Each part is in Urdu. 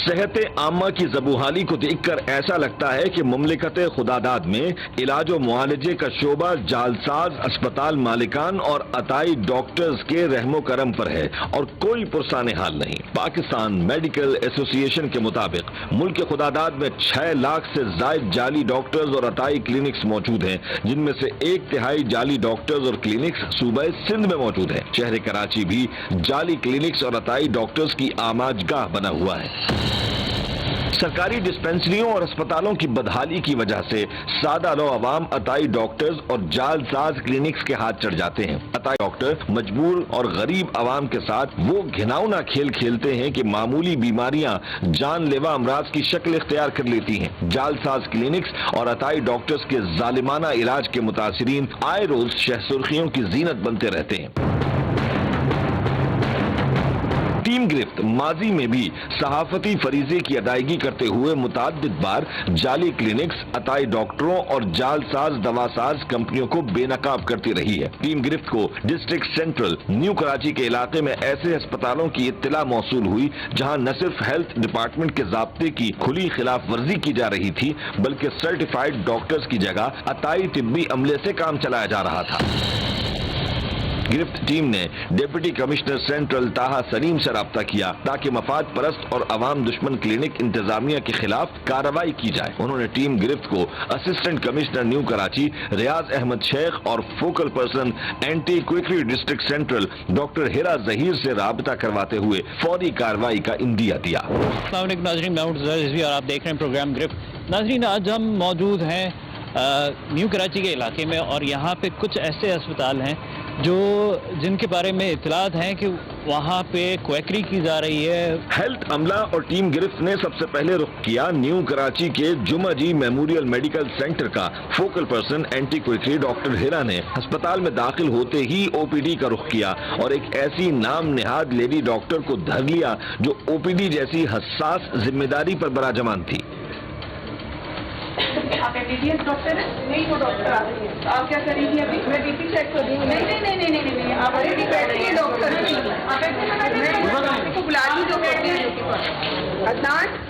صحت عامہ کی زبوحالی کو دیکھ کر ایسا لگتا ہے کہ مملکت خداداد میں علاج و معالجے کا شعبہ جعلساز اسپتال مالکان اور عطائی ڈاکٹرز کے رحم و کرم پر ہے اور کوئی پرسان حال نہیں۔ پاکستان میڈیکل ایسوسی ایشن کے مطابق ملک خداداد میں 6 لاکھ سے زائد جعلی ڈاکٹرز اور عطائی کلینکس موجود ہیں، جن میں سے 1/3 جعلی ڈاکٹرز اور کلینکس صوبہ سندھ میں موجود ہیں۔ شہر کراچی بھی جعلی کلینکس اور عطائی ڈاکٹرز کی آماج گاہ بنا ہوا ہے۔ سرکاری ڈسپنسریوں اور اسپتالوں کی بدحالی کی وجہ سے سادہ رو عوام عطائی ڈاکٹرز اور جعل ساز کلینکس کے ہاتھ چڑھ جاتے ہیں۔ عطائی ڈاکٹر مجبور اور غریب عوام کے ساتھ وہ گھناؤنا کھیل کھیلتے ہیں کہ معمولی بیماریاں جان لیوا امراض کی شکل اختیار کر لیتی ہیں۔ جعل ساز کلینکس اور عطائی ڈاکٹرز کے ظالمانہ علاج کے متاثرین آئے روز شہ سرخیوں کی زینت بنتے رہتے ہیں۔ ٹیم گرفت ماضی میں بھی صحافتی فریضے کی ادائیگی کرتے ہوئے متعدد بار جعلی کلینکس، عطائی ڈاکٹروں اور جعل ساز دوا ساز کمپنیوں کو بے نقاب کرتی رہی ہے۔ ٹیم گرفت کو ڈسٹرکٹ سینٹرل نیو کراچی کے علاقے میں ایسے ہسپتالوں کی اطلاع موصول ہوئی جہاں نہ صرف ہیلتھ ڈپارٹمنٹ کے ضابطے کی کھلی خلاف ورزی کی جا رہی تھی بلکہ سرٹیفائیڈ ڈاکٹرز کی جگہ عطائی طبی عملے سے کام چلایا جا رہا تھا۔ گرفت ٹیم نے ڈپٹی کمشنر سینٹرل طاہا سلیم سے رابطہ کیا تاکہ مفاد پرست اور عوام دشمن کلینک انتظامیہ کے خلاف کارروائی کی جائے۔ انہوں نے ٹیم گرفت کو assistant commissioner New Karachi Riaz Ahmed Sheikh اور focal person anti quackery district central doctor Heera Zaheer سے رابطہ کرواتے ہوئے فوری کارروائی کا عندیہ دیا۔ السلام علیکم ناظرین، میں رضوی اور آپ دیکھ رہے ہیں پروگرام گرفت۔ ناظرین، آج ہم موجود ہیں نیو کراچی کے علاقے میں اور یہاں پہ کچھ ایسے اسپتال ہیں جن کے بارے میں اطلاعات ہیں کہ وہاں پہ کوئکری کی جا رہی ہے۔ ہیلتھ عملہ اور ٹیم گرفت نے سب سے پہلے رخ کیا نیو کراچی کے جمعہ جی میموریل میڈیکل سینٹر کا۔ فوکل پرسن اینٹی کوئکری ڈاکٹر ہیرا نے ہسپتال میں داخل ہوتے ہی او پی ڈی کا رخ کیا اور ایک ایسی نام نہاد لیڈی ڈاکٹر کو دھر لیا جو او پی ڈی جیسی حساس ذمہ داری پر براجمان تھی۔ آپ M B B S doctor ہیں؟ نہیں، وہ ڈاکٹر آپ کیا کریں گی ابھی؟ میں بی پی چیک کر دوں گی۔ نہیں، آپ ابھی بیٹھیے ڈاکٹر کو بلا لیجیے۔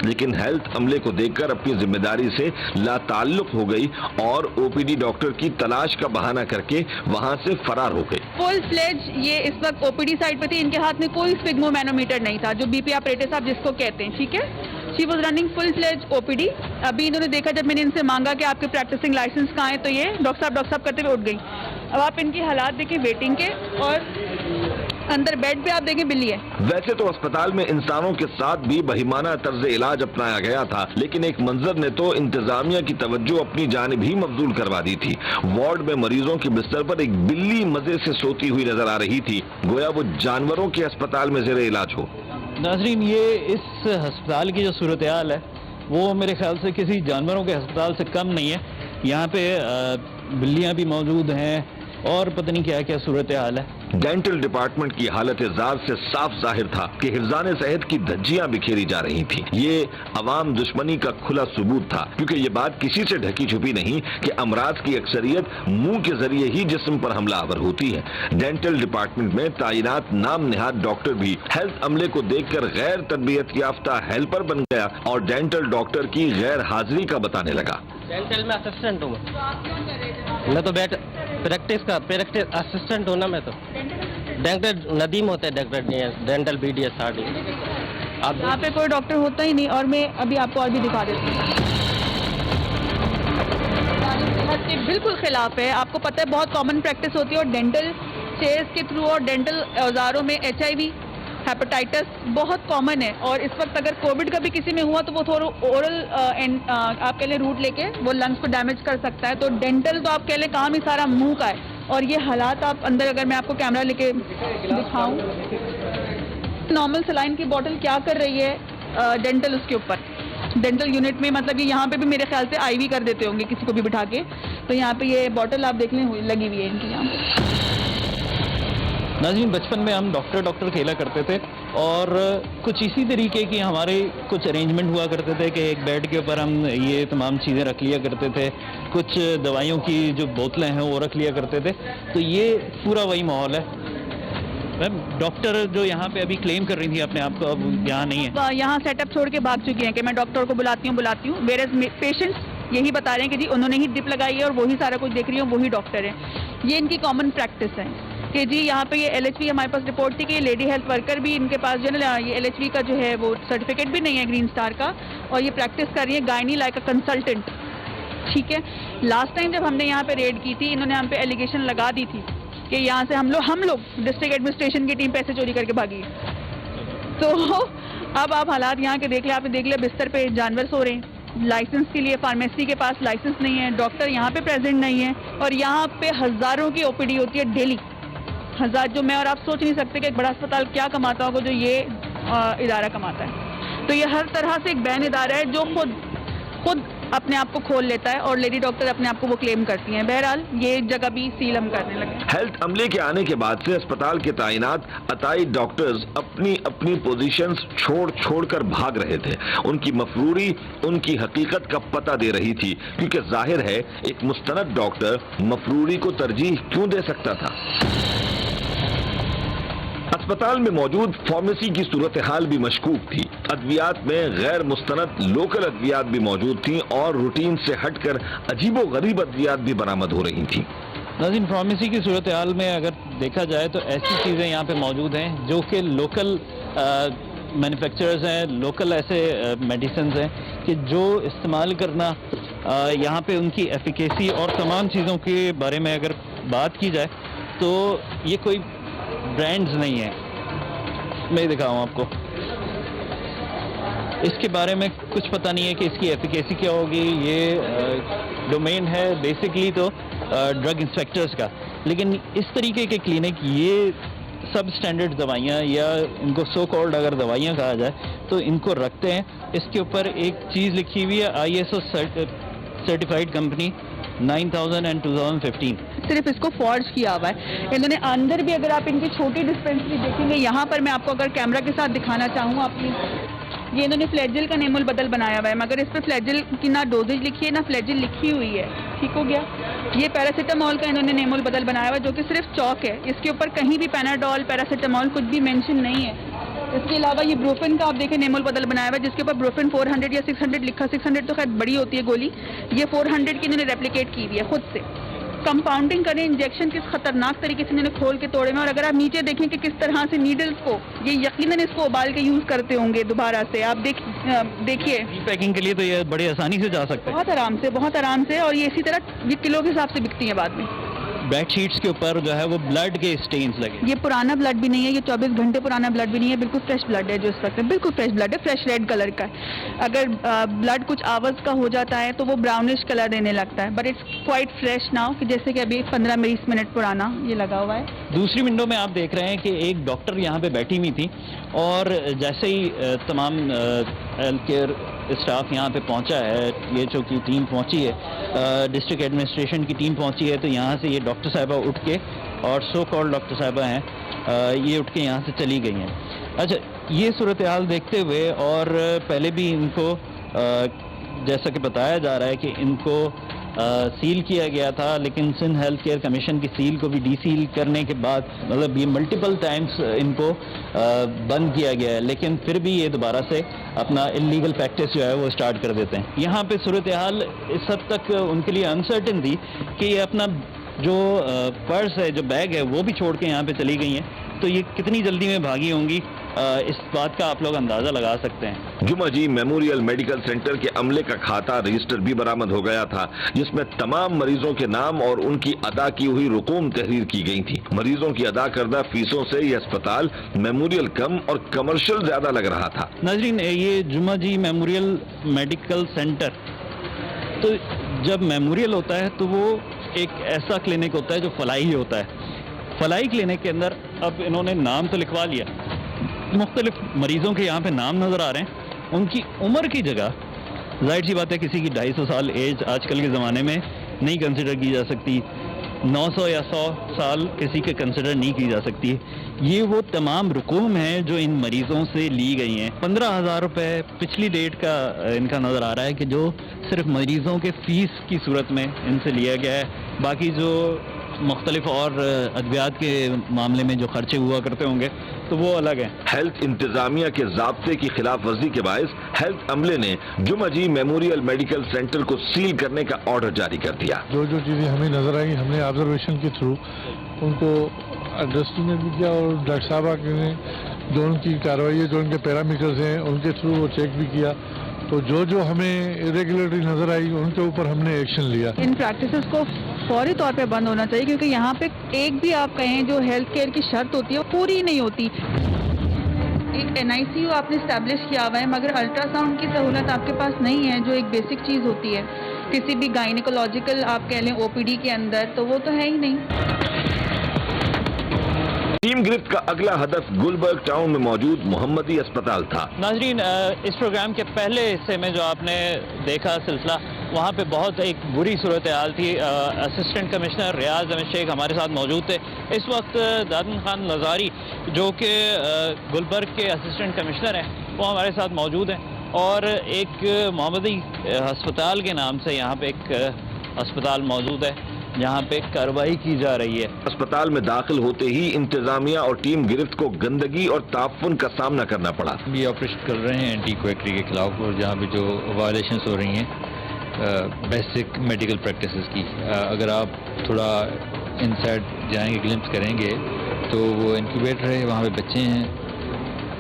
لیکن ہیلتھ عملے کو دیکھ کر اپنی ذمہ داری سے لا تعلق ہو گئی اور او پی ڈی ڈاکٹر کی تلاش کا بہانہ کر کے وہاں سے فرار ہو گئی۔ فل فلیج یہ اس وقت او پی ڈی سائٹ پہ تھی، ان کے ہاتھ میں کوئی سپگمو مینومیٹر نہیں تھا جو بی پی آپریٹر صاحب جس کو کہتے ہیں، ٹھیک ہے۔ She was running full fledge O P D. ابھی انہوں نے دیکھا جب میں نے ان سے مانگا کہ آپ کے پریکٹسنگ لائسنس کہاں ہے تو یہ ڈاکٹر صاحب کرتے ہوئے اٹھ گئی۔ اب آپ ان کی حالات دیکھیں ویٹنگ کے، اور اندر بیڈ پہ آپ دیکھیں بلی ہے۔ ویسے تو اسپتال میں انسانوں کے ساتھ بھی بہیمانہ طرز علاج اپنایا گیا تھا، لیکن ایک منظر نے تو انتظامیہ کی توجہ اپنی جانب ہی مبذول کروا دی تھی۔ وارڈ میں مریضوں کے بستر پر ایک بلی مزے سے سوتی ہوئی نظر آ رہی تھی، گویا وہ جانوروں کے اسپتال میں زیر علاج ہو۔ ناظرین، یہ اس ہسپتال کی جو صورتحال ہے وہ میرے خیال سے کسی جانوروں کے ہسپتال سے کم نہیں ہے۔ یہاں پہ بلیاں بھی موجود ہیں اور پتہ نہیں کیا کیا صورتحال ہے۔ ڈینٹل ڈپارٹمنٹ کی حالت زار سے صاف ظاہر تھا کہ حفظان صحت کی دھجیاں بکھیری جا رہی تھیں۔ یہ عوام دشمنی کا کھلا ثبوت تھا، کیونکہ یہ بات کسی سے ڈھکی چھپی نہیں کہ امراض کی اکثریت منہ کے ذریعے ہی جسم پر حملہ آور ہوتی ہے۔ ڈینٹل ڈپارٹمنٹ میں تعینات نام نہاد ڈاکٹر بھی ہیلتھ عملے کو دیکھ کر غیر تربیت یافتہ ہیلپر بن گیا اور ڈینٹل ڈاکٹر کی غیر حاضری کا بتانے لگا۔ ڈینٹل میں اسسٹنٹ ہوں میں تو پریکٹس اسسٹنٹ ہوں نا میں تو۔ ڈاکٹر ندیم ہوتے ہیں dental B D S R D. اب یہاں پہ کوئی ڈاکٹر ہوتا ہی نہیں، اور میں ابھی آپ کو اور بھی دکھا دیتی ہوں۔ صحت کے بالکل خلاف ہے۔ آپ کو پتہ ہے بہت کامن پریکٹس ہوتی ہے، اور ڈینٹل چیئرز کے تھرو اور ڈینٹل اوزاروں میں ایچ آئی وی، ہیپاٹائٹس بہت کامن ہے، اور اس وقت اگر کووڈ کا بھی کسی میں ہوا تو وہ تھوڑا اورل آپ کہہ لیں روٹ لے کے وہ لنگس کو ڈیمیج کر سکتا ہے۔ تو ڈینٹل تو آپ کہہ لیں کام ہی سارا منہ کا ہے، اور یہ حالات آپ اندر اگر میں آپ کو کیمرہ لے کے دکھاؤں، نارمل سلائن کی بوٹل کیا کر رہی ہے ڈینٹل اس کے اوپر ڈینٹل یونٹ میں، مطلب کہ یہاں پہ بھی میرے خیال سے آئی وی کر دیتے ہوں گے کسی کو بھی بٹھا کے، تو یہاں پہ یہ بوٹل آپ دیکھ لیں لگی ہوئی ہے ان کی یہاں پہ۔ ناظرین، بچپن میں ہم ڈاکٹر کھیلا کرتے تھے اور کچھ اسی طریقے کی ہمارے کچھ ارینجمنٹ ہوا کرتے تھے کہ ایک بیڈ کے اوپر ہم یہ تمام چیزیں رکھ لیا کرتے تھے, کچھ دوائیوں کی جو بوتلیں ہیں وہ رکھ لیا کرتے تھے. تو یہ پورا وہی ماحول ہے. میم ڈاکٹر جو یہاں پہ ابھی کلیم کر رہی تھی اپنے آپ کو, اب یہاں نہیں ہے, یہاں سیٹ اپ چھوڑ کے بھاگ چکی ہیں کہ میں ڈاکٹر کو بلاتی ہوں ویئر پیشنٹس یہی بتا رہے ہیں کہ جی انہوں نے ہی ڈپ لگائی ہے اور وہی سارا کچھ دیکھ رہی ہوں, وہی ڈاکٹر ہیں. یہ ان کی کامن پریکٹس ہے کہ جی یہاں پہ یہ LHV ہمارے پاس رپورٹ تھی کہ یہ لیڈی ہیلتھ ورکر بھی ان کے پاس جو ہے نا یہ LHV کا جو ہے وہ سرٹیفکیٹ بھی نہیں ہے گرین اسٹار کا, اور یہ پریکٹس کر رہی ہے گائنی لائک اے کنسلٹنٹ. ٹھیک ہے, لاسٹ ٹائم جب ہم نے یہاں پہ ریڈ کی تھی انہوں نے ہم پہ ایلیگیشن لگا دی تھی کہ یہاں سے ہم لوگ ڈسٹرکٹ ایڈمنسٹریشن کی ٹیم پیسے چوری کر کے بھاگی ہے. تو اب آپ حالات یہاں کے دیکھ لیں, آپ نے دیکھ لیا بستر پہ جانور سو رہے ہیں, لائسنس کے لیے فارمیسی کے پاس لائسنس نہیں ہے, ڈاکٹر یہاں پہ پریزنٹ نہیں ہے, اور یہاں پہ ہزاروں کی OPD ہوتی ہے ڈیلی, ہزار. جو میں اور آپ سوچ نہیں سکتے کہ ایک بڑا اسپتال کیا کماتا ہوگا جو یہ ادارہ کماتا ہے. تو یہ ہر طرح سے ایک بین ادارہ ہے جو خود اپنے آپ کو کھول لیتا ہے, اور لیڈی ڈاکٹر اپنے آپ کو وہ کلیم کرتی ہیں. بہرحال یہ جگہ بھی سیل ہم کرنے لگے. ہیلتھ عملے کے آنے کے بعد سے اسپتال کے تعینات عطائی ڈاکٹرز اپنی اپنی پوزیشنز چھوڑ کر بھاگ رہے تھے. ان کی مفروری ان کی حقیقت کا پتہ دے رہی تھی, کیونکہ ظاہر ہے ایک مستند ڈاکٹر مفروری کو ترجیح کیوں دے سکتا تھا. اسپتال میں موجود فارمیسی کی صورتحال بھی مشکوک تھی. ادویات میں غیر مستند لوکل ادویات بھی موجود تھیں, اور روٹین سے ہٹ کر عجیب و غریب ادویات بھی برآمد ہو رہی تھیں. ناظرین, فارمیسی کی صورتحال میں اگر دیکھا جائے تو ایسی چیزیں یہاں پہ موجود ہیں جو کہ لوکل مینوفیکچررز ہیں, لوکل ایسے میڈیسنز ہیں کہ جو استعمال کرنا یہاں پہ ان کی ایفیکیسی اور تمام چیزوں کے بارے میں اگر بات کی جائے تو یہ کوئی برانڈز نہیں ہیں. میں دکھاؤں آپ کو, اس کے بارے میں کچھ پتہ نہیں ہے کہ اس کی ایفیکیسی کیا ہوگی. یہ ڈومین ہے بیسکلی تو ڈرگ انسپیکٹرز کا, لیکن اس طریقے کے کلینک یہ سب اسٹینڈرڈ دوائیاں, یا ان کو سو کالڈ اگر دوائیاں کہا جائے تو ان کو رکھتے ہیں. اس کے اوپر ایک چیز لکھی ہوئی ہے ISO سرٹیفائڈ کمپنی 9000 and 2015. صرف اس کو فورج کیا ہوا ہے انہوں نے. اندر بھی اگر آپ ان کی چھوٹی ڈسپینسری دیکھیں گے, یہاں پر میں آپ کو اگر کیمرہ کے ساتھ دکھانا چاہوں, آپ یہ انہوں نے فلیجل کا نیم البدل بنایا ہوا ہے, مگر اس پہ فلیجل کی نہ ڈوزیج لکھی ہے نہ فلیجل لکھی ہوئی ہے. ٹھیک ہو گیا. یہ پیراسیٹامول کا انہوں نے نیم البدل بنایا ہوا ہے جو کہ صرف چوک ہے, اس کے اوپر کہیں بھی پیناڈول پیراسیٹامول کچھ بھی مینشن نہیں ہے. اس کے علاوہ یہ بروفن کا آپ دیکھیں نیم البدل بنایا ہوا ہے جس کے اوپر بروفن 400 یا 600 لکھا. 600 تو خیر بڑی ہوتی ہے گولی, یہ 400 کی انہوں نے ریپلیکیٹ کی ہوئی ہے خود سے. کمپاؤنڈنگ کریں, انجیکشن کس خطرناک طریقے سے انہوں نے کھول کے توڑے میں, اور اگر آپ نیچے دیکھیں کہ کس طرح سے نیڈلز کو یہ یقیناً اس کو ابال کے یوز کرتے ہوں گے دوبارہ سے. آپ دیکھیے پیکنگ کے لیے تو یہ بڑی آسانی سے جا سکتے ہیں, بہت آرام سے, اور یہ اسی طرح یہ کلو کے حساب سے بکتی ہیں بعد میں. بیڈ شیٹس کے اوپر جو ہے وہ بلڈ کے اسٹینز لگے. یہ پرانا بلڈ بھی نہیں ہے, یہ 24 گھنٹے پرانا بلڈ بھی نہیں ہے, بالکل فریش بلڈ ہے جو اس وقت ہے, بالکل فریش بلڈ ہے, فریش ریڈ کلر کا ہے. اگر بلڈ کچھ آورز کا ہو جاتا ہے تو وہ براؤنش کلر دینے لگتا ہے, but it's quite fresh now, کہ جیسے کہ ابھی 15-20 منٹ پرانا یہ لگا ہوا ہے. دوسری ونڈو میں آپ دیکھ رہے ہیں کہ ایک ڈاکٹر یہاں پہ بیٹھی ہوئی تھی, اور جیسے ہی تمام ہیلتھ کیئر اسٹاف یہاں پہ پہنچا ہے, یہ جو کی ٹیم پہنچی ہے, ڈسٹرکٹ ایڈمنسٹریشن کی ٹیم پہنچی ہے, تو یہاں سے یہ ڈاکٹر صاحبہ اٹھ کے, اور سو کال ڈاکٹر صاحبہ ہیں, یہ اٹھ کے یہاں سے چلی گئی ہیں. اچھا, یہ صورتحال دیکھتے ہوئے, اور پہلے بھی ان کو جیسا کہ بتایا جا رہا ہے کہ ان کو سیل کیا گیا تھا, لیکن سندھ ہیلتھ کیئر کمیشن کی سیل کو بھی ڈی سیل کرنے کے بعد, مطلب یہ ملٹیپل ٹائمز ان کو بند کیا گیا ہے, لیکن پھر بھی یہ دوبارہ سے اپنا انلیگل پریکٹس جو ہے وہ اسٹارٹ کر دیتے ہیں. یہاں پہ صورتحال اس حد تک ان کے لیے انسرٹن تھی کہ یہ اپنا جو پرس ہے, جو بیگ ہے, وہ بھی چھوڑ کے یہاں پہ چلی گئی ہیں. تو یہ کتنی جلدی میں بھاگی ہوں گی, اس بات کا آپ لوگ اندازہ لگا سکتے ہیں. جمعہ جی میموریل میڈیکل سینٹر کے عملے کا کھاتا رجسٹر بھی برآمد ہو گیا تھا, جس میں تمام مریضوں کے نام اور ان کی ادا کی ہوئی رقوم تحریر کی گئی تھی. مریضوں کی ادا کردہ فیسوں سے یہ اسپتال میموریل کم اور کمرشل زیادہ لگ رہا تھا. ناظرین, یہ جمعہ جی میموریل میڈیکل سینٹر, تو جب میموریل ہوتا ہے تو وہ ایک ایسا کلینک ہوتا ہے جو فلاحی ہوتا ہے. فلاحی کلینک کے اندر اب انہوں نے نام تو لکھوا لیا, مختلف مریضوں کے یہاں پہ نام نظر آ رہے ہیں. ان کی عمر کی جگہ ظاہر سی بات ہے کسی کی 250 سال ایج آج کل کے زمانے میں نہیں کنسیڈر کی جا سکتی. 900 یا 100 سال کسی کے کنسیڈر نہیں کی جا سکتی. یہ وہ تمام رقوم ہیں جو ان مریضوں سے لی گئی ہیں. 15,000 روپے پچھلی ڈیٹ کا ان کا نظر آ رہا ہے کہ جو صرف مریضوں کے فیس کی صورت میں ان سے لیا گیا ہے. باقی جو مختلف اور ادویات کے معاملے میں جو خرچے ہوا کرتے ہوں گے تو وہ الگ ہیں. ہیلتھ انتظامیہ کے ضابطے کی خلاف ورزی کے باعث ہیلتھ عملے نے جمعجی میموریل میڈیکل سینٹر کو سیل کرنے کا آرڈر جاری کر دیا. جو چیزیں ہمیں نظر آئی ہم نے آبزرویشن کے تھرو ان کو ایڈجسٹمنٹ بھی کیا اور ڈاکٹر صاحبہ نے جو ان کی کارروائی ہے جو ان کے پیرامیٹرز ہیں ان کے تھرو وہ چیک بھی کیا. تو جو ہمیں ارریگولرٹی نظر آئی ان کے اوپر ہم نے ایکشن لیا. ان پریکٹسز کو فوری طور پہ بند ہونا چاہیے کیونکہ یہاں پہ ایک بھی آپ کہیں جو ہیلتھ کیئر کی شرط ہوتی ہے وہ پوری نہیں ہوتی. ایک NICU آپ نے اسٹیبلش کیا ہوا ہے مگر الٹرا ساؤنڈ کی سہولت آپ کے پاس نہیں ہے جو ایک بیسک چیز ہوتی ہے کسی بھی گائنیکولوجیکل آپ کہہ لیں OPD کے اندر, تو وہ تو ہے ہی نہیں. ٹیم گرفت کا اگلا ہدف گلبرگ ٹاؤن میں موجود محمدی اسپتال تھا. ناظرین, اس پروگرام کے پہلے حصے میں جو آپ نے دیکھا سلسلہ, وہاں پہ بہت ایک بری صورتحال تھی. اسسٹنٹ کمشنر ریاض احمد شیخ ہمارے ساتھ موجود تھے. اس وقت دادن خان لزاری جو کہ گلبرگ کے اسسٹنٹ کمشنر ہیں وہ ہمارے ساتھ موجود ہیں, اور ایک محمدی ہسپتال کے نام سے یہاں پہ ایک اسپتال موجود ہے جہاں پہ کارروائی کی جا رہی ہے. اسپتال میں داخل ہوتے ہی انتظامیہ اور ٹیم گرفت کو گندگی اور تعفن کا سامنا کرنا پڑا. یہ آپریشن کر رہے ہیں اینٹی کویکٹری کے خلاف, اور جہاں پہ جو وائلیشنس ہو رہی ہیں بیسک میڈیکل پریکٹسز کی. اگر آپ تھوڑا انسائڈ جائیں گے, گلمپس کریں گے, تو وہ انکیوبیٹر ہے, وہاں پہ بچے ہیں,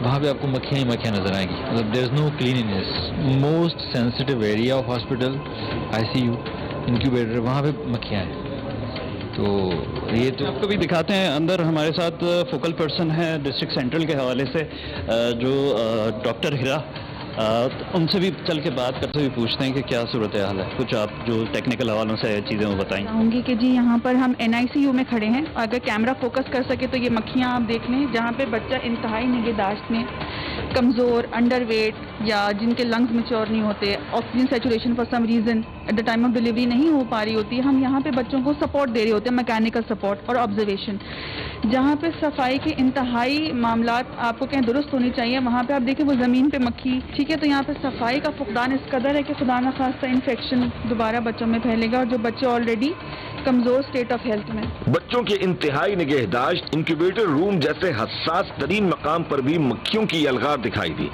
وہاں پہ آپ کو مکھیاں ہی مکھیاں نظر آئیں گی. مطلب there is no cleanliness. Most sensitive area of hospital ICU incubator, وہاں پہ مکھیاں ہیں. تو یہ تو آپ کو بھی دکھاتے ہیں. اندر ہمارے ساتھ فوکل پرسن ہے ڈسٹرکٹ سینٹرل کے حوالے سے جو ڈاکٹر ہیرا, ان سے بھی چل کے بات کرتے ہوئے پوچھتے ہیں کہ کیا صورتحال ہے. کچھ آپ جو ٹیکنیکل حوالوں سے چیزیں وہ بتائیں. چاہوں گی کہ جی یہاں پر ہم NICU میں کھڑے ہیں, اگر کیمرہ فوکس کر سکے تو یہ مکھیاں آپ دیکھ لیں جہاں پہ بچہ انتہائی نگہداشت میں, کمزور, انڈر ویٹ, یا جن کے لنگز میچور نہیں ہوتے, oxygen saturation for some reason at the time of delivery نہیں ہو پا رہی ہوتی, ہم یہاں پہ بچوں کو سپورٹ دے رہے ہوتے ہیں, میکینیکل سپورٹ اور آبزرویشن. جہاں پہ صفائی کے انتہائی معاملات آپ کو کہیں درست ہونی چاہیے, وہاں پہ آپ دیکھیں وہ زمین پہ مکھی, ٹھیک ہے, تو یہاں پہ صفائی کا فقدان اس قدر ہے کہ خدا نخواستہ انفیکشن دوبارہ بچوں میں پھیلے گا, اور جو بچے آلریڈی کمزور اسٹیٹ آف ہیلتھ میں. بچوں کے انتہائی نگہداشت انکیوبیٹر روم جیسے حساس ترین مقام پر بھی مکھیوں کی الغار دکھائی دی.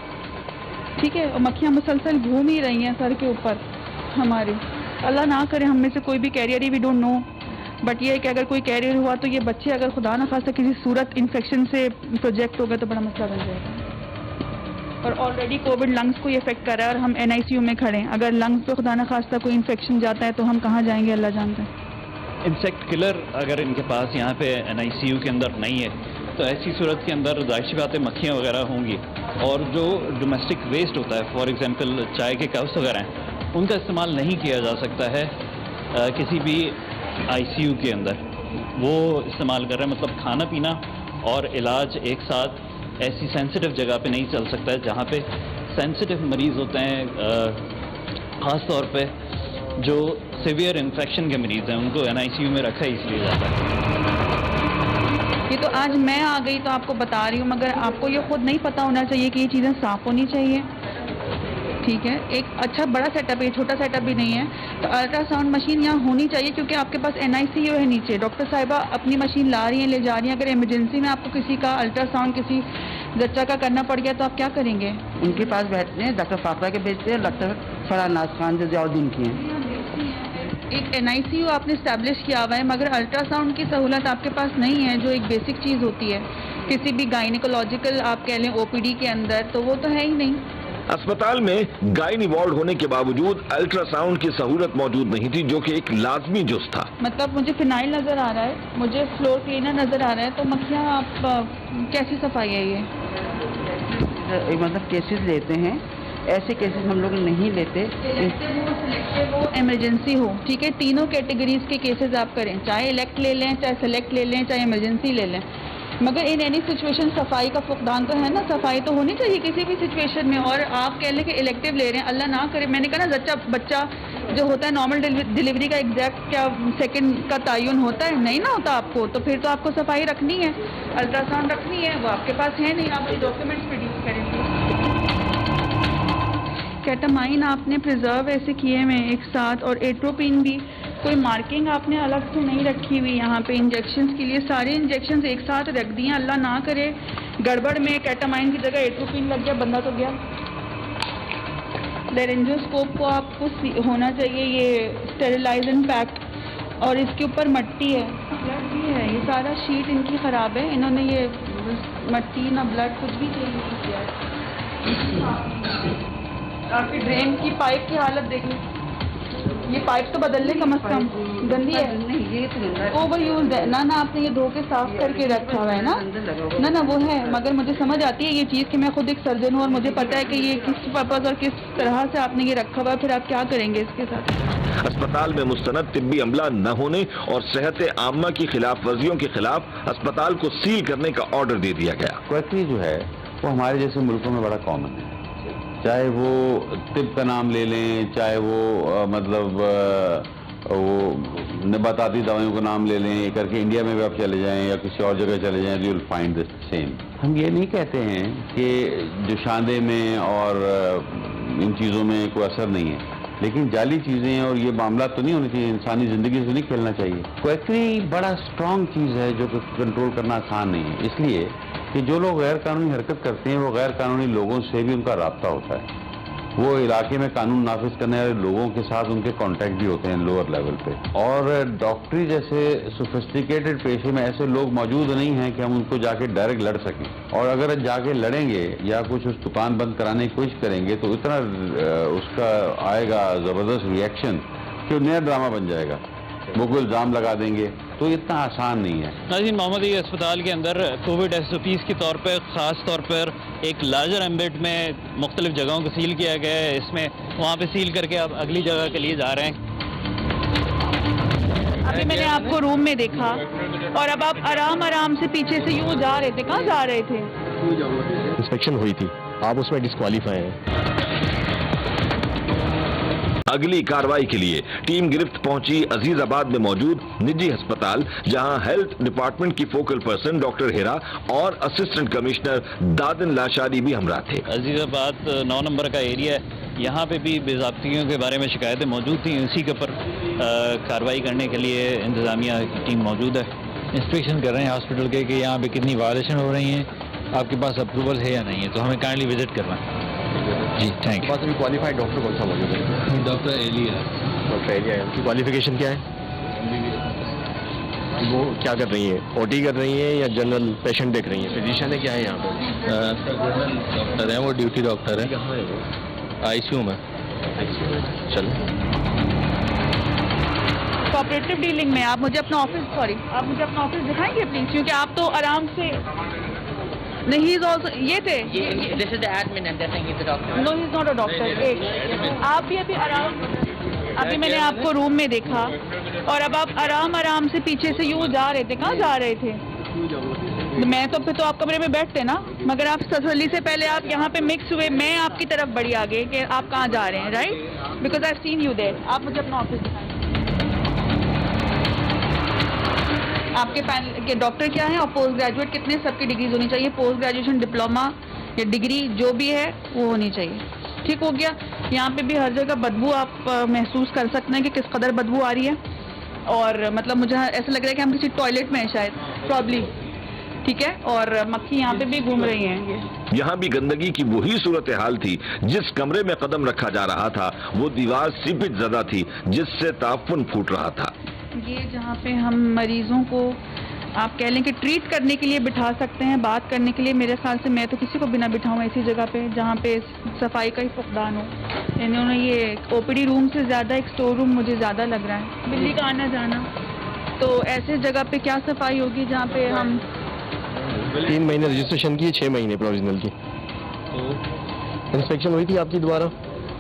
ٹھیک ہے, اور مکھیاں مسلسل گھوم ہی رہی ہیں سر کے اوپر ہمارے. اللہ نہ کرے ہم میں سے کوئی بھی کیریئر ہی, وی ڈونٹ نو, بٹ یہ ہے کہ اگر کوئی کیریئر ہوا تو یہ بچے اگر خدا نخواستہ کسی صورت انفیکشن سے پروجیکٹ ہو گئے تو بڑا مسئلہ بن جائے گا. اور آلریڈی کووڈ لنگس کو یہ افیکٹ کر رہا ہے, اور ہم NICU میں کھڑے ہیں. اگر لنگس پہ خدا نخواستہ کوئی انفیکشن جاتا ہے تو ہم کہاں جائیں گے, اللہ جانتا ہے. انسیکٹ کلر اگر ان کے پاس یہاں پہ NICU کے اندر نہیں ہے تو ایسی صورت کے اندر ظاہر سی بات ہے مکھیاں وغیرہ ہوں گی, اور جو ڈومیسٹک ویسٹ ہوتا ہے, فار ایگزامپل چائے کے کپس وغیرہ ہیں, ان کا استعمال نہیں کیا جا سکتا ہے کسی بھی ICU کے اندر. وہ استعمال کر رہے ہیں, مطلب کھانا پینا اور علاج ایک ساتھ ایسی سینسٹیو جگہ پہ نہیں چل سکتا ہے جہاں پہ سینسٹیو مریض ہوتے ہیں, خاص طور پہ جو سیویئر انفیکشن کے مریض ہیں, ان کو NICU میں رکھا اس لیے جاتا ہے. یہ تو آج میں آ گئی تو آپ کو بتا رہی ہوں, مگر آپ کو یہ خود نہیں پتہ ہونا چاہیے کہ یہ چیزیں صاف ہونی چاہیے. ٹھیک ہے, ایک اچھا بڑا سیٹ اپ ہے, چھوٹا سیٹ اپ بھی نہیں ہے, تو الٹرا ساؤنڈ مشین یہاں ہونی چاہیے کیونکہ آپ کے پاس NICU ہے نیچے, ڈاکٹر صاحبہ اپنی مشین لا رہی ہیں, لے جا رہی ہیں. اگر ایمرجنسی میں آپ کو کسی کا الٹرا ساؤنڈ کسی بچہ کا کرنا پڑ گیا تو آپ کیا کریں گے؟ ان کے پاس بیٹھتے ہیں, ڈاکٹر فاقہ کے بیچتے ہیں, ڈاکٹر فرحان ناز خان جو ضیاء الدین کی ہیں. ایک NICU آپ نے اسٹیبلش کیا ہوا ہے مگر الٹرا ساؤنڈ کی سہولت آپ کے پاس نہیں ہے جو ایک بیسک چیز ہوتی ہے کسی بھی گائنیکولوجیکل آپ کہہ لیں OPD کے اندر, تو وہ تو ہے ہی نہیں. اسپتال میں گائنی وارڈ ہونے کے باوجود الٹرا ساؤنڈ کی سہولت موجود نہیں تھی, جو کہ ایک لازمی جز تھا. مطلب مجھے فنائل نظر آ رہا ہے, مجھے فلور کلینر نظر آ رہا ہے, تو مکھیاں آپ کیسی صفائی ہے یہ؟ مطلب کیسز لیتے ہیں, ایسے کیسز ہم لوگ نہیں لیتے. وہ ایمرجنسی ہو, ٹھیک ہے, تینوں کیٹیگریز کے کیسز آپ کریں, چاہے الیکٹ لے لیں, چاہے سلیکٹ لے لیں, چاہے ایمرجنسی لے لیں, مگر ان اینی سچویشن صفائی کا فقدان تو ہے نا. صفائی تو ہونی چاہیے کسی بھی سچویشن میں. اور آپ کہہ لیں کہ الیکٹیو لے رہے ہیں, اللہ نہ کرے, میں نے کہا نا بچہ جو ہوتا ہے نارمل ڈلیوری کا ایگزیکٹ کیا سیکنڈ کا تعین ہوتا ہے؟ نہیں نا ہوتا آپ کو. تو پھر تو آپ کو صفائی رکھنی ہے, الٹرا ساؤنڈ رکھنی ہے, وہ آپ کے پاس ہے نہیں, آپ ڈاکیومنٹس پروڈیوس کریں گے. کیٹامائن آپ نے پریزرو ایسے کیے ہوئے ایک ساتھ, اور ایٹروپین بھی کوئی مارکنگ آپ نے الگ سے نہیں رکھی ہوئی یہاں پہ انجیکشنز کے لیے. سارے انجیکشنز ایک ساتھ رکھ دیے, اللہ نہ کرے گڑبڑ میں کیٹامائن کی جگہ ایٹروپین لگ گیا, بندہ تو گیا. لارنجوسکوپ کو آپ کو ہونا چاہیے یہ اسٹیریلائز اینڈ پیکڈ, اور اس کے اوپر مٹی ہے, بلڈ بھی ہے, یہ سارا شیٹ ان کی خراب ہے, انہوں نے یہ مٹی نہ بلڈ کچھ بھی چینج نہیں کیا ہے. آپ کی ڈرین کی پائپ کی حالت دیکھیں, یہ پائپ تو بدل لیں کم از کم, گندی ہے, اوور یوز ہے. نہ آپ نے یہ دھو کے صاف کر کے رکھا ہوا ہے نا, نہ وہ ہے, مگر مجھے سمجھ آتی ہے یہ چیز کہ میں خود ایک سرجن ہوں اور مجھے پتا ہے کہ یہ کس پرپز اور کس طرح سے آپ نے یہ رکھا ہوا ہے, پھر آپ کیا کریں گے اس کے ساتھ. اسپتال میں مستند طبی عملہ نہ ہونے اور صحت عامہ کی خلاف ورزیوں کے خلاف اسپتال کو سیل کرنے کا آرڈر دے دیا گیا. کوئٹری جو ہے وہ ہمارے جیسے ملکوں میں بڑا کامن ہے, چاہے وہ طب کا نام لے لیں, چاہے وہ مطلب وہ نباتاتی دوائیوں کا نام لے لیں, یہ کر کے انڈیا میں بھی آپ چلے جائیں یا کسی اور جگہ چلے جائیں, you will find the same. ہم یہ نہیں کہتے ہیں کہ جوشاندے میں اور ان چیزوں میں کوئی اثر نہیں ہے, لیکن جعلی چیزیں اور یہ معاملات تو نہیں ہونے چاہیے, انسانی زندگی سے نہیں کھیلنا چاہیے. کوئٹری بڑا اسٹرانگ چیز ہے جو کہ کنٹرول کرنا آسان نہیں ہے, اس لیے کہ جو لوگ غیر قانونی حرکت کرتے ہیں وہ غیر قانونی لوگوں سے بھی ان کا رابطہ ہوتا ہے, وہ علاقے میں قانون نافذ کرنے والے لوگوں کے ساتھ ان کے کانٹیکٹ بھی ہوتے ہیں لوور لیول پہ. اور ڈاکٹری جیسے سوفسٹیکیٹڈ پیشے میں ایسے لوگ موجود نہیں ہیں کہ ہم ان کو جا کے ڈائریکٹ لڑ سکیں, اور اگر جا کے لڑیں گے یا کچھ اس دکان بند کرانے کی کوشش کریں گے تو اتنا اس کا آئے گا زبردست ریئیکشن کہ وہ نیا ڈرامہ بن جائے گا, وہ کوئی الزام لگا دیں گے, تو اتنا آسان نہیں ہے. ناظرین, محمدی اسپتال کے اندر کووڈ ایس او پیز کے طور پہ خاص طور پر ایک لارجر ایمبٹ میں مختلف جگہوں کو سیل کیا گیا ہے, اس میں وہاں پہ سیل کر کے آپ اگلی جگہ کے لیے جا رہے ہیں. ابھی میں نے آپ کو روم میں دیکھا اور اب آپ آرام سے پیچھے سے یوں جا رہے تھے, کہاں جا رہے تھے؟ انسپیکشن ہوئی تھی, آپ اس میں ڈسکوالیفائی ہیں. اگلی کارروائی کے لیے ٹیم گرفت پہنچی عزیز آباد میں موجود نجی ہسپتال, جہاں ہیلتھ ڈپارٹمنٹ کی فوکل پرسن ڈاکٹر ہیرا اور اسسٹنٹ کمشنر دادن لاشاری بھی ہمراہ تھے. عزیز آباد 9 نمبر کا ایریا ہے, یہاں پہ بھی بے ضابطگیوں کے بارے میں شکایتیں موجود تھیں, اسی کے اوپر کارروائی کرنے کے لیے انتظامیہ کی ٹیم موجود ہے. انسپیکشن کر رہے ہیں ہاسپٹل کے کہ یہاں پہ کتنی وائلیشن ہو رہی ہیں, آپ کے پاس اپروول ہے یا نہیں ہے, تو ہمیں کائنڈلی وزٹ کرنا ہے. جی تھینک یو. ابھی کوالیفائڈ ڈاکٹر کون سا موجود ہے؟ ڈاکٹر ایلیا. ڈاکٹر ایلیا ہے, ان کی کوالیفیکیشن کیا ہے؟ وہ کیا کر رہی ہیں, او ٹی کر رہی ہیں یا جنرل پیشنٹ دیکھ رہی ہیں؟ فزیشین ہے کیا ہے یہاں پہ؟ جنرل ڈاکٹر ہیں, وہ ڈیوٹی ڈاکٹر ہیں. کہاں ہے وہ؟ آئی سی یو میں. چلو. کوآپریٹو ڈیلنگ میں آپ مجھے اپنا آفس دکھائیں گے پلیز, کیونکہ آپ تو آرام سے نہیں, یہ تھے. This is the admin and they're saying he's a doctor. No, he's not a doctor. آپ بھی ابھی میں نے آپ کو روم میں دیکھا اور اب آپ آرام سے پیچھے سے یوں جا رہے تھے, کہاں جا رہے تھے؟ میں تو پھر تو آپ کمرے میں بیٹھتے نا, مگر آپ تسلی سے پہلے آپ یہاں پہ مکس ہوئے, میں آپ کی طرف بڑھی آگے کہ آپ کہاں جا رہے ہیں, right, because I seen you there. آپ مجھے اپنا آفس دکھائیں. آپ کے پینل کے ڈاکٹر کیا ہیں اور پوسٹ گریجویٹ کتنے, سب کی ڈگریز ہونی چاہیے, پوسٹ گریجویشن ڈپلوما یا ڈگری جو بھی ہے وہ ہونی چاہیے. ٹھیک ہو گیا. یہاں پہ بھی ہر جگہ بدبو آپ محسوس کر سکتے ہیں کہ کس قدر بدبو آ رہی ہے, اور مطلب مجھے ایسا لگ رہا ہے کہ ہم کسی ٹوائلٹ میں ہیں شاید, پرابلی. ٹھیک ہے, اور مکھی یہاں پہ بھی گھوم رہی ہیں. یہاں بھی گندگی کی وہی صورتحال تھی. جس کمرے میں قدم رکھا جا رہا تھا وہ دیوار سیپٹ زدہ تھی جس سے تعفن پھوٹ رہا تھا. یہ جہاں پہ ہم مریضوں کو آپ کہہ لیں کہ ٹریٹ کرنے کے لیے بٹھا سکتے ہیں, بات کرنے کے لیے, میرے خیال سے میں تو کسی کو بھی نہ بٹھاؤں ایسی جگہ پہ جہاں پہ صفائی کا ہی فقدان ہو. انہوں نے یہ او پی ڈی روم سے زیادہ ایک اسٹور روم مجھے زیادہ لگ رہا ہے, بلی کا آنا جانا, تو ایسے جگہ پہ کیا صفائی ہوگی جہاں پہ ہم 3 مہینے رجسٹریشن کی, 6 مہینے پروویژنل کی. انسپیکشن ہوئی تھی آپ کی دوبارہ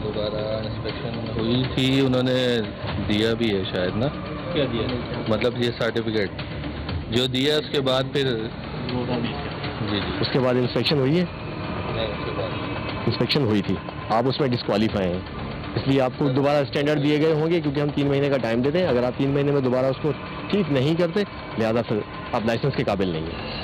انسپیکشن ہوئی تھی, انہوں نے دیا بھی ہے شاید نا, کیا دیا مطلب یہ سرٹیفکیٹ جو دیا اس کے بعد پھر جی اس کے بعد انسپیکشن ہوئی ہے. نہیں, اس کے بعد انسپیکشن ہوئی تھی, آپ اس میں ڈسکوالیفائی ہیں. اس لیے آپ کو دوبارہ اسٹینڈرڈ دیے گئے ہوں گے کیونکہ ہم 3 مہینے کا ٹائم دیتے ہیں. اگر آپ 3 مہینے میں دوبارہ اس کو ٹھیک نہیں کرتے لہٰذا پھر آپ لائسنس کے قابل نہیں ہیں.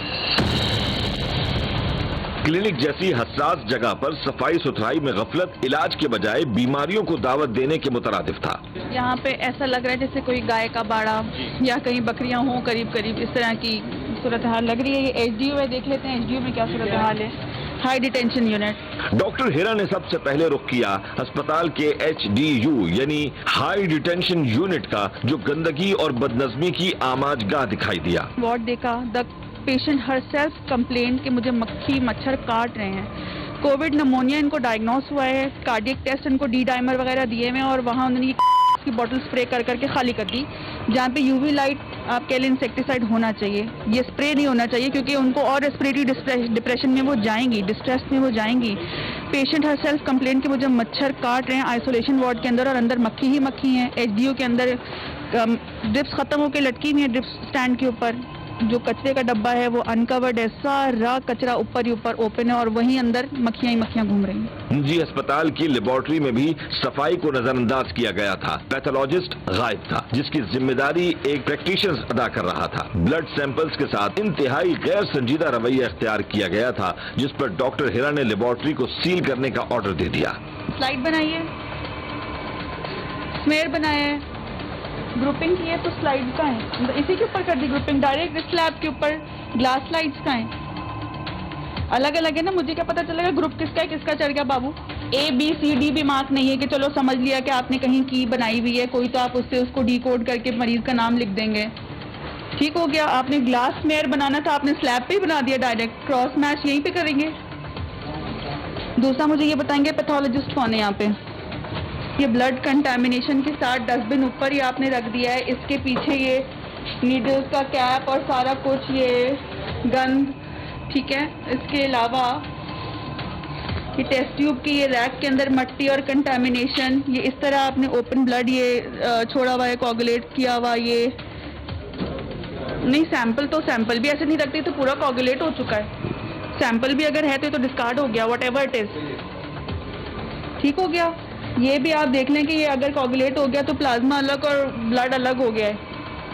کلینک جیسی حساس جگہ پر صفائی ستھرائی میں غفلت علاج کے بجائے بیماریوں کو دعوت دینے کے مترادف تھا. یہاں پہ ایسا لگ رہا ہے جیسے کوئی گائے کا باڑا یا کہیں بکریاں ہوں قریب قریب، اس طرح کی صورتحال لگ رہی ہے. یہ ایچ ڈی یو ہے، دیکھ لیتے ہیں ایچ ڈی یو میں کیا صورتحال ہے. High detention unit. ڈاکٹر ہیرا نے سب سے پہلے رخ کیا اسپتال کے ایچ ڈی یو یعنی ہائی ڈیٹینشن یونٹ کا، جو گندگی اور بدنظمی کی آماج گاہ دکھائی دیا. وارڈ دیکھا. The patient herself complain کہ مجھے مکھی مچھر کاٹ رہے ہیں. کووڈ نمونیا ان کو ڈائگنوز ہوا ہے. کارڈیک ٹیسٹ ان کو ڈی ڈائمر وغیرہ دیے ہوئے ہیں اور وہاں انہوں نے کی بوٹل اسپرے کر کے خالی کر دی. جہاں پہ یو وی لائٹ آپ کہہ لیں انسیکٹیسائڈ ہونا چاہیے، یہ اسپرے نہیں ہونا چاہیے کیونکہ ان کو اور ریسپریٹری ڈپریشن میں وہ جائیں گی، ڈسٹریس میں وہ جائیں گی. پیشنٹ ہر سیلف کمپلین کہ مجھے مچھر کاٹ رہے ہیں آئسولیشن وارڈ کے اندر اور اندر مکھی ہی مکھی ہیں. ایچ ڈی یو کے اندر ڈرپس ختم ہو کے لٹکی ہوئی ہیں ڈرپس اسٹینڈ کے اوپر. جو کچرے کا ڈبہ ہے وہ انکورڈ ہے، سارا کچرا اوپر ہی اوپر اوپن ہے اور وہیں اندر مکھیاں ہی مکھیاں گھوم رہی ہیں. نجی اسپتال کی لیبارٹری میں بھی صفائی کو نظر انداز کیا گیا تھا. پیتھولوجسٹ غائب تھا جس کی ذمہ داری ایک پریکٹیشنر ادا کر رہا تھا. بلڈ سیمپلز کے ساتھ انتہائی غیر سنجیدہ رویہ اختیار کیا گیا تھا جس پر ڈاکٹر ہیرا نے لیبارٹری کو سیل کرنے کا آرڈر دے دیا. سلائڈ بنائیے، سمیئر بنایا ہے، گروپنگ کی ہے تو سلائڈ کا ہے اسی کے اوپر کر دی گروپنگ. ڈائریکٹ سلیب کے اوپر گلاس سلائڈس کا ہیں، الگ الگ ہے نا. مجھے کیا پتا چلے گا گروپ کس کا ہے کس کا چڑھ گیا بابو. اے بی سی ڈی بھی مارک نہیں ہے کہ چلو سمجھ لیا کہ آپ نے کہیں کی بنائی ہوئی ہے کوئی تو آپ اس سے اس کو ڈی کوڈ کر کے مریض کا نام لکھ دیں گے. ٹھیک ہو گیا. آپ نے گلاس میئر بنانا تھا آپ نے سلیب پہ ہی بنا دیا ڈائریکٹ. کراس میچ یہیں پہ کریں گے. دوسرا مجھے یہ بتائیں گے پیتھولوجسٹ کون ہے یہاں پہ. یہ بلڈ کنٹامینیشن کے ساتھ ڈسٹ بن اوپر ہی آپ نے رکھ دیا ہے. اس کے پیچھے یہ نیڈلز کا کیپ اور سارا کچھ یہ گند. ٹھیک ہے. اس کے علاوہ یہ ٹیسٹ ٹیوب کی یہ ریک کے اندر مٹی اور کنٹامینیشن. یہ اس طرح آپ نے اوپن بلڈ یہ چھوڑا ہوا ہے کوگولیٹ کیا ہوا. یہ نہیں سیمپل تو سیمپل بھی ایسے نہیں رکھتے تو پورا کوگولیٹ ہو چکا ہے. سیمپل بھی اگر ہے تو ڈسکارڈ ہو گیا واٹ ایور اٹ از. ٹھیک ہو گیا. یہ بھی آپ دیکھ لیں کہ یہ اگر کوگولیٹ ہو گیا تو پلازما الگ اور بلڈ الگ ہو گیا ہے.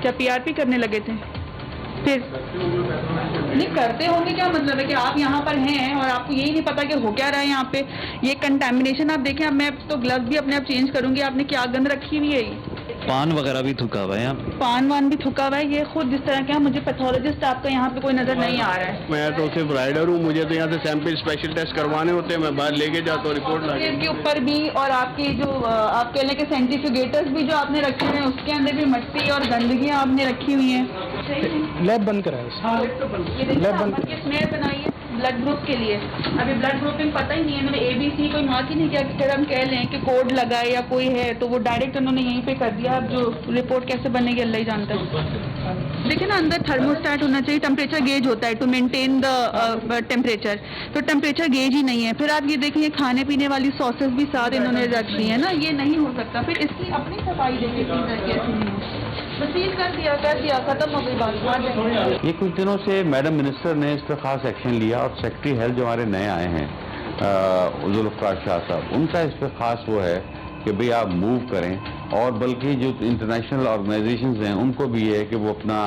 کیا پی آر پی کرنے لگے تھے؟ پھر نہیں کرتے ہوں گے. کیا مطلب ہے کہ آپ یہاں پر ہیں اور آپ کو یہی نہیں پتا کہ ہو کیا رہا ہے یہاں پہ. یہ کنٹامینیشن آپ دیکھیں. اب میں تو گلوز بھی اپنے آپ چینج کروں گی. آپ نے کیا گند رکھی ہوئی ہے. پان وغیرہ بھی تھکا ہوا ہے یہاں. پان وان بھی تھکا ہوا ہے. یہ خود جس طرح کا مجھے پیتھولوجسٹ آپ کا یہاں پہ کوئی نظر نہیں آ رہا ہے. میں تو صرف رائڈر ہوں. مجھے تو یہاں سے سیمپل اسپیشل ٹیسٹ کروانے ہوتے ہیں. میں باہر لے کے جاتا ہوں رپورٹ لا کے. اس کے اوپر بھی اور آپ کی جو آپ کہہ لیں کہ سینٹریفیوگیٹرز بھی جو آپ نے رکھے ہوئے ہیں اس کے اندر بھی مٹی اور گندگیاں آپ نے رکھی ہوئی ہیں. لیب بند کرایا. لیب بند اسمیئر بنائیے بلڈ گروپ کے لیے. ابھی بلڈ گروپنگ پتہ ہی نہیں ہے. انہوں نے اے بی سی کوئی مارک ہی نہیں کیا. اگر ہم کہہ لیں کہ کوڈ لگا ہے یا کوئی ہے تو وہ ڈائریکٹ انہوں نے یہیں پہ کر دیا. اب جو رپورٹ کیسے بنے گی اللہ ہی جانتا ہے. دیکھیں نا اندر تھرموسٹیٹ ہونا چاہیے. ٹیمپریچر گیج ہوتا ہے ٹو مینٹین دا ٹیمپریچر. تو ٹیمپریچر گیج ہی نہیں ہے. پھر آپ یہ دیکھیں کھانے پینے والی ساسز بھی ساتھ انہوں نے رکھی ہیں نا. یہ نہیں ہو سکتا. پھر اس کی اپنی صفائی دیکھیں کیسی نہیں ہے. وسیل کر دیا ختم ہو گئی بات. یہ کچھ دنوں سے میڈم منسٹر نے اس پر خاص ایکشن لیا اور سیکرٹری ہیلتھ جو ہمارے نئے آئے ہیں ذوالفقار شاہ صاحب, ان کا اس پہ خاص وہ ہے کہ بھئی آپ موو کریں. اور بلکہ جو انٹرنیشنل آرگنائزیشنز ہیں ان کو بھی یہ ہے کہ وہ اپنا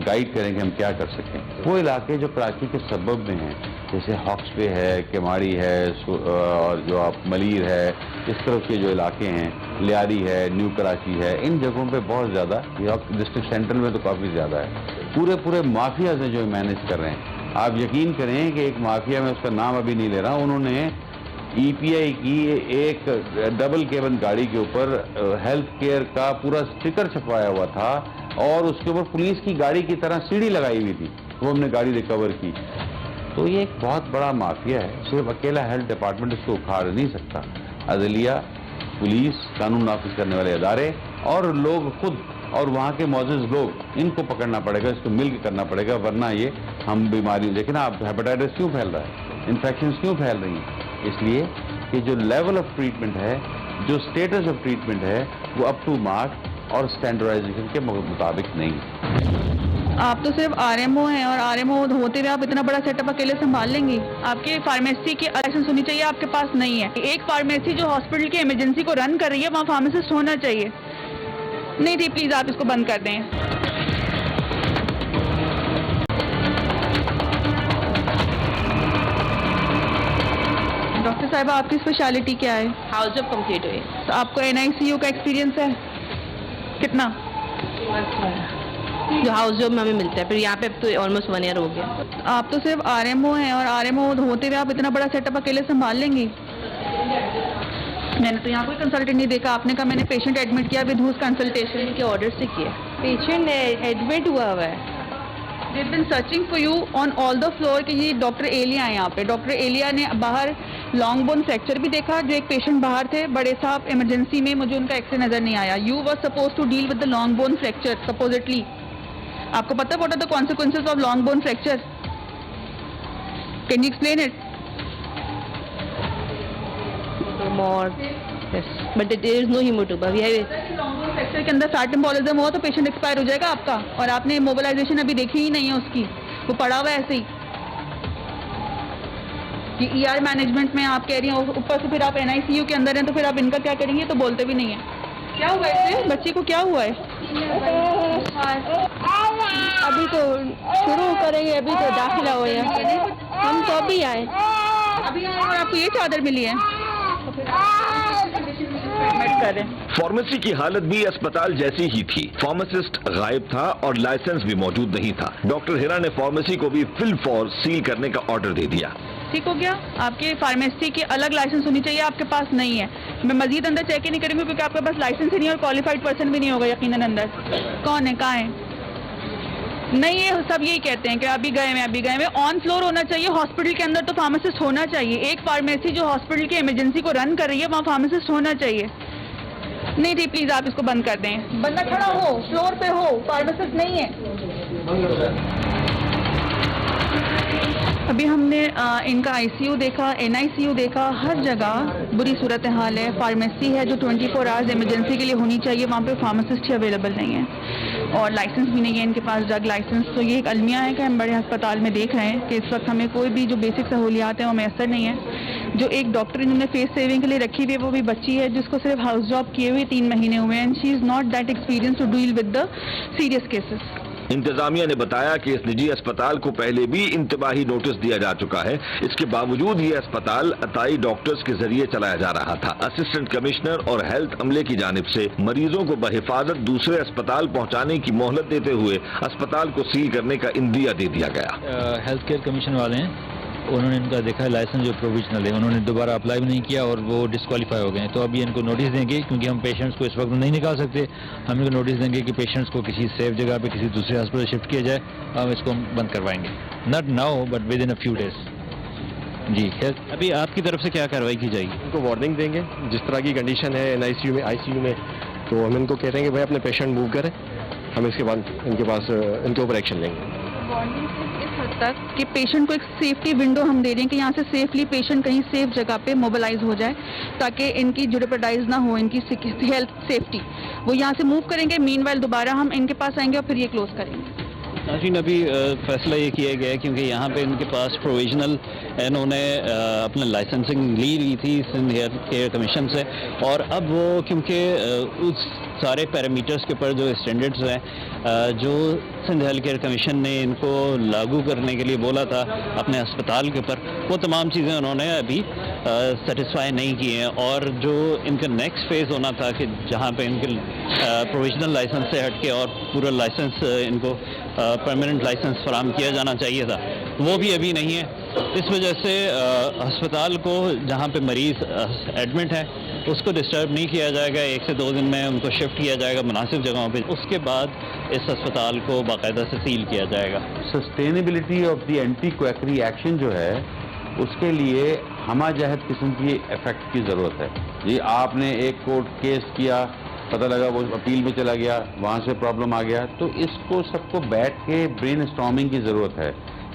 گائیڈ کریں کہ ہم کیا کر سکیں. وہ علاقے جو کراچی کے سبب میں ہیں جیسے ہاکس پے ہے, کیماڑی ہے اور جو آپ ملیر ہے, اس طرف کے جو علاقے ہیں, لیاری ہے, نیو کراچی ہے, ان جگہوں پہ بہت زیادہ, ڈسٹرکٹ سینٹرل میں تو کافی زیادہ ہے. پورے مافیاز ہیں جو مینیج کر رہے ہیں. آپ یقین کریں کہ ایک مافیا میں اس کا نام ابھی نہیں لے رہا, انہوں نے ای پی آئی کی ایک ڈبل کیبن گاڑی کے اوپر ہیلتھ کیئر کا پورا اسٹیکر چھپوایا ہوا تھا اور اس کے اوپر پولیس کی گاڑی کی طرح سیڑھی لگائی ہوئی تھی. وہ ہم نے گاڑی ریکور کی. تو یہ ایک بہت بڑا مافیا ہے. صرف اکیلا ہیلتھ ڈپارٹمنٹ اس کو اکھاڑ نہیں سکتا. عدلیہ, پولیس, قانون نافذ کرنے والے ادارے اور لوگ خود اور وہاں کے معزز لوگ, ان کو پکڑنا پڑے گا, اس کو مل کے کرنا پڑے گا. ورنہ یہ ہم بیماری دیکھیں نا, آپ ہیپاٹائٹس کیوں پھیل رہا ہے, انفیکشنز کیوں پھیل رہی ہیں؟ اس لیے کہ جو لیول آف ٹریٹمنٹ ہے, جو اسٹیٹس آف ٹریٹمنٹ ہے وہ اپ ٹو مارک اور اسٹینڈرڈائزیشن کے مطابق نہیں ہے. آپ تو صرف RMO ہیں اور RMO ہوتے ہوئے آپ اتنا بڑا سیٹ اپ اکیلے سنبھال لیں گی؟ آپ کے فارمیسی کی لائسنس ہونی چاہیے، آپ کے پاس نہیں ہے. ایک فارمیسی جو ہاسپٹل کی ایمرجنسی کو رن کر رہی ہے وہاں فارماسسٹ ہونا چاہیے. نہیں تھی، پلیز آپ اس کو بند کر دیں. ڈاکٹر صاحبہ آپ کی اسپیشلٹی کیا ہے؟ ہاؤس جاب کمپلیٹ ہوئی. تو آپ کو NICU کا ایکسپیرینس ہے کتنا؟ جو ہاؤس جاب میں ہمیں ملتا ہے، پھر یہاں پہ تو آلموسٹ 1 ایئر ہو گیا. آپ تو صرف RMO ہیں اور RMO ہوتے ہوئے آپ اتنا بڑا سیٹ اپ اکیلے سنبھال لیں گی؟ میں نے تو یہاں کوئی کنسلٹنٹ نہیں دیکھا. آپ نے کہا میں نے پیشنٹ ایڈمٹ کیا ود ہوز کنسلٹیشن کے آرڈر سے کیا. پیشنٹ ایڈمٹ ہوا ہے. They've been searching for you on all the floor کہ یہ ڈاکٹر ایلیا ہیں یہاں پہ. ڈاکٹر ایلیا نے باہر لانگ بون فریکچر بھی دیکھا. جو ایک پیشنٹ باہر تھے بڑے صاحب ایمرجنسی میں، مجھے ان کا ایکس رے نظر نہیں آیا. You were supposed to deal with the long bone fracture supposedly. آپ کو پتہ ہے what are the consequences of long bone fracture? Can you explain it? More. Yes. But there is no hematoma. We have long bone fracture کے اندر فیٹ امبولزم ہوا تو پیشنٹ ایکسپائر ہو جائے گا آپ کا. اور آپ نے موبلائزیشن ابھی دیکھی ہی نہیں ہے اس کی، وہ پڑا ہوا ہے ایسے ہی. یہ ER مینجمنٹ میں آپ کہہ رہی ہیں، اوپر سے پھر آپ NICU کے اندر ہیں تو پھر آپ ان کا کیا کریں گے؟ تو بولتے بھی نہیں ہیں. کیا ہوا ہے اسے؟ بچی کو کیا ہوا ہے؟ ابھی تو شروع کریں گے، ابھی تو داخلہ ہو ہے. ہم تو ابھی آئے اور آپ کو یہ چادر ملی ہے. فارمیسی کی حالت بھی اسپتال جیسی ہی تھی. فارماسسٹ غائب تھا اور لائسنس بھی موجود نہیں تھا. ڈاکٹر ہیرا نے فارمیسی کو بھی فل فور سیل کرنے کا آرڈر دے دیا. ٹھیک ہو گیا. آپ کے فارمیسی کی الگ لائسنس ہونی چاہیے، آپ کے پاس نہیں ہے. میں مزید اندر چیک ہی نہیں کروں گی کیونکہ آپ کے پاس لائسنس ہی نہیں اور کوالیفائڈ پرسن بھی نہیں ہوگا یقیناً اندر. کون ہے؟ کہاں ہے؟ نہیں، یہ سب یہی کہتے ہیں کہ ابھی گئے ہوئے. آن فلور ہونا چاہیے ہاسپٹل کے اندر، تو فارماسسٹ ہونا چاہیے. ایک فارمیسی جو ہاسپٹل کی ایمرجنسی کو رن کر رہی ہے وہاں فارماسسٹ ہونا چاہیے. نہیں تھی، پلیز آپ اس کو بند کر دیں. بندہ کھڑا ہو، فلور پہ ہو، فارماسسٹ نہیں ہے. ابھی ہم نے ان کا ICU دیکھا، NICU دیکھا، ہر جگہ بری صورتحال ہے. فارمیسی ہے جو 24 آورز ایمرجنسی کے لیے ہونی چاہیے، وہاں پہ فارماسسٹ ہی اویلیبل نہیں ہے اور لائسنس بھی نہیں ہے ان کے پاس، ڈرگ لائسنس. تو یہ ایک المیہ ہے کہ ہم بڑے ہسپتال میں دیکھ رہے ہیں کہ اس وقت ہمیں کوئی بھی جو بیسک سہولیات ہیں وہ میسر نہیں ہے. جو ایک ڈاکٹر انہوں نے فیس سیونگ کے لیے رکھی ہوئی ہے وہ بھی بچی ہے جس کو صرف ہاؤس جاب کیے ہوئے 3 مہینے ہوئے ہیں. And she is not that experience to deal with the serious cases. انتظامیہ نے بتایا کہ اس نجی اسپتال کو پہلے بھی انتباہی نوٹس دیا جا چکا ہے. اس کے باوجود یہ اسپتال عطائی ڈاکٹرز کے ذریعے چلایا جا رہا تھا. اسسٹنٹ کمشنر اور ہیلتھ عملے کی جانب سے مریضوں کو بحفاظت دوسرے اسپتال پہنچانے کی مہلت دیتے ہوئے اسپتال کو سیل کرنے کا اندیہ دے دیا گیا. ہیلتھ کیئر کمیشن والے ہیں، انہوں نے ان کا دیکھا لائسنس جو پروویژنل ہے، انہوں نے دوبارہ اپلائی بھی نہیں کیا اور وہ ڈسکوالیفائی ہو گئے ہیں. تو ابھی ان کو نوٹس دیں گے کیونکہ ہم پیشنٹس کو اس وقت نہیں نکال سکتے. ہم ان کو نوٹس دیں گے کہ پیشنٹس کو کسی سیف جگہ پہ کسی دوسرے ہاسپٹل شفٹ کیا جائے. ہم اس کو بند کروائیں گے، not now but with in a few days. جی ابھی آپ کی طرف سے کیا کارروائی کی جائے گی؟ ان کو وارننگ دیں گے جس طرح کی کنڈیشن ہے NICU میں ICU میں، تو ہم ان کو کہتے ہیں کہ بھائی اپنے پیشنٹ موو کریں. ہم اس کے بعد ان کے اوپر ایکشن لیں گے. اس حد تک کہ پیشنٹ کو ایک سیفٹی ونڈو ہم دے رہے ہیں کہ یہاں سے سیفلی پیشنٹ کہیں سیف جگہ پہ موبلائز ہو جائے تاکہ ان کی جیوپرڈائز نہ ہو، ان کی ہیلتھ سیفٹی. وہ یہاں سے موو کریں گے، مین وائل دوبارہ ہم ان کے پاس آئیں گے اور پھر یہ کلوز کریں گے. ناظرین ابھی فیصلہ یہ کیا گیا ہے کیونکہ یہاں پہ ان کے پاس پروویژنل انہوں نے اپنا لائسنسنگ لی ہوئی تھی سندھ ہیلتھ کیئر کمیشن سے، اور اب وہ کیونکہ اس سارے پیرامیٹرز کے اوپر جو اسٹینڈرڈز ہیں جو سندھ ہیلتھ کیئر کمیشن نے ان کو لاگو کرنے کے لیے بولا تھا اپنے ہسپتال کے اوپر، وہ تمام چیزیں انہوں نے ابھی سیٹسفائی نہیں کی ہیں. اور جو ان کا نیکسٹ فیز ہونا تھا کہ جہاں پہ ان کے پروویژنل لائسنس سے ہٹ کے اور پورا لائسنس ان کو پرماننٹ لائسنس فراہم کیا جانا چاہیے تھا، وہ بھی ابھی نہیں ہے. اس وجہ سے ہسپتال کو جہاں پہ مریض ایڈمٹ ہے اس کو ڈسٹرب نہیں کیا جائے گا. 1 سے 2 دن میں ان کو شفٹ کیا جائے گا مناسب جگہوں پہ. اس کے بعد اس اسپتال کو باقاعدہ سے سیل کیا جائے گا. Sustainability of the anti quackery action جو ہے اس کے لیے ہمہ جہت قسم کی ایفیکٹ کی ضرورت ہے. جی آپ نے ایک کورٹ کیس کیا، پتہ لگا وہ اپیل میں چلا گیا، وہاں سے پرابلم آ گیا، تو اس کو سب کو بیٹھ کے برین اسٹارمنگ کی ضرورت ہے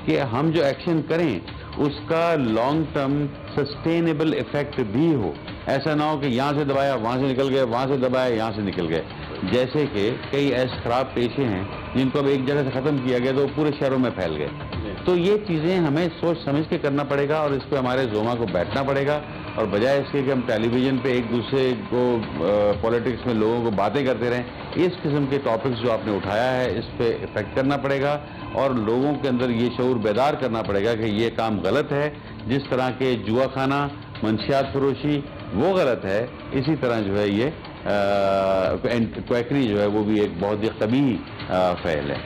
کہ ہم جو ایکشن کریں اس کا لانگ ٹرم سسٹینیبل ایفیکٹ بھی ہو. ایسا نہ ہو کہ یہاں سے دبایا وہاں سے نکل گئے، وہاں سے دبایا یہاں سے نکل گئے. جیسے کہ کئی ایسے خراب پیشے ہیں جن کو اب ایک جگہ سے ختم کیا گیا تو وہ پورے شہروں میں پھیل گئے. تو یہ چیزیں ہمیں سوچ سمجھ کے کرنا پڑے گا اور اس پہ ہمارے زوما کو بیٹھنا پڑے گا, اور بجائے اس کے کہ ہم ٹیلی ویژن پہ ایک دوسرے کو پولیٹکس میں لوگوں کو باتیں کرتے رہیں, اس قسم کے ٹاپکس جو آپ نے اٹھایا ہے اس پہ افیکٹ کرنا پڑے گا اور لوگوں کے اندر یہ شعور بیدار کرنا پڑے گا کہ یہ کام غلط ہے. جس طرح کے جوا خانہ, منشیات فروشی وہ غلط ہے, اسی طرح جو ہے یہ کویکری جو ہے وہ بھی ایک بہت ہی قبیح فعل ہے.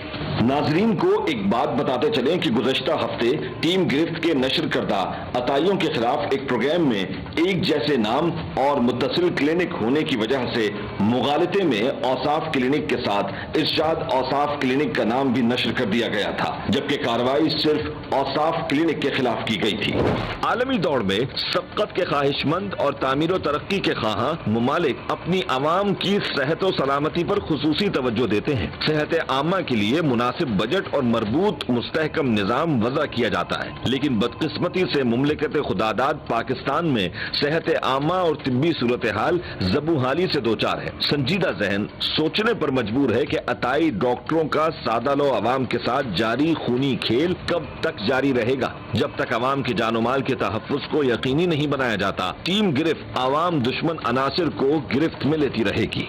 ناظرین کو ایک بات بتاتے چلیں کہ گزشتہ ہفتے ٹیم گرفت کے نشر کردہ عطائیوں کے خلاف ایک پروگرام میں ایک جیسے نام اور متصل کلینک ہونے کی وجہ سے مغالطے میں اوصاف کلینک کے ساتھ ارشاد اوصاف کلینک کا نام بھی نشر کر دیا گیا تھا, جبکہ کارروائی صرف اوصاف کلینک کے خلاف کی گئی تھی. عالمی دوڑ میں سبقت کے خواہش مند اور تعمیر و ترقی کے خواہاں ممالک اپنی عوام کی صحت و سلامتی پر خصوصی توجہ دیتے ہیں. صحت عامہ کے لیے مناسب بجٹ اور مربوط مستحکم نظام وضع کیا جاتا ہے, لیکن بدقسمتی سے مملکت خداداد پاکستان میں صحت عامہ اور طبی صورتحال زبوحالی سے دوچار ہے. سنجیدہ ذہن سوچنے پر مجبور ہے کہ عطائی ڈاکٹروں کا سادہ لو عوام کے ساتھ جاری خونی کھیل کب تک جاری رہے گا. جب تک عوام کے جان و مال کے تحفظ کو یقینی نہیں بنایا جاتا, ٹیم گرفت عوام دشمن عناصر کو گرفت میں لیتی رہے گی.